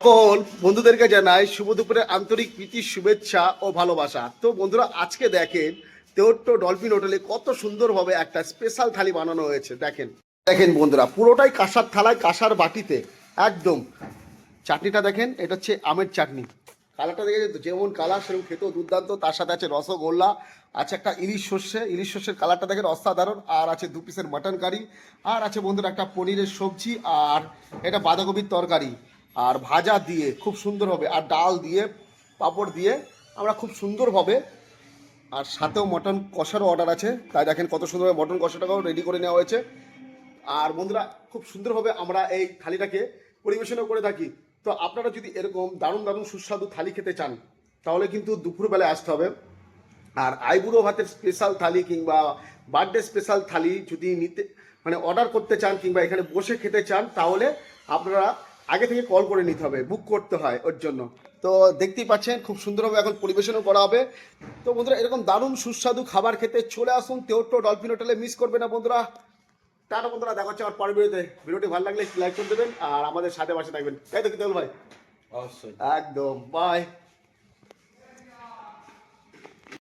সকল বন্ধুদেরকে জানাই শুভ দুপুরের আন্তরিক প্রীতি শুভেচ্ছা ও ভালোবাসা। তো বন্ধুরা, আজকে দেখেন তেওট্টো ডলফিন হোটেলে কত সুন্দরভাবে একটা স্পেশাল থালি বানানো হয়েছে। দেখেন দেখেন বন্ধুরা, পুরোটাই কাঁসার থালায় কাঁসার বাটিতে একদম। চাটনিটা দেখেন, এটা হচ্ছে আমের চাটনি। কালারটা দেখে যেমন কালার সেরকম খেতেও দুর্দান্ত। তার সাথে আছে রসগোল্লা, আছে একটা ইলিশ শস্যের কালারটা দেখেন অসাধারণ। আর আছে 2 পিসের মাটন কারি, আর আছে বন্ধুরা একটা পনিরের সবজি, আর এটা বাঁধাকপির তরকারি, আর ভাজা দিয়ে খুব সুন্দর হবে, আর ডাল দিয়ে পাঁপড় দিয়ে আমরা খুব সুন্দরভাবে। আর সাথেও মটন কষারও অর্ডার আছে, তাই দেখেন কত সুন্দরভাবে মটন কষাটাকেও রেডি করে নেওয়া হয়েছে। আর বন্ধুরা, খুব সুন্দরভাবে আমরা এই থালিটাকে পরিবেশনও করে থাকি। তো আপনারা যদি এরকম দারুণ দারুণ সুস্বাদু থালি খেতে চান, তাহলে কিন্তু দুপুরবেলায় আসতে হবে। আর আইবুড়ো ভাতের স্পেশাল থালি কিংবা বার্থডে স্পেশাল থালি যদি নিতে অর্ডার করতে চান কিংবা এখানে বসে খেতে চান, তাহলে আপনারা আগে থেকে কল করে নিতে হবে, বুক করতে হয় ওর জন্য। তো দেখতেই পাচ্ছেন খুব সুন্দরভাবে এখন পরিবেশনও করা হবে। তো বন্ধুরা, এরকম দারুণ সুস্বাদু খাবার খেতে চলে আসুন তেওট্টো ডলফিন হোটেলে, মিস করবে না বন্ধুরা। টাটা বন্ধুরা, দেখা হচ্ছে আমার পরের ভিডিওতে। ভিডিওটি ভালো লাগলে লাইক করে দেবেন আর আমাদের সাথে পাশে থাকবেন, তাই তো কি ভাই? অবশ্যই। একদম, বাই।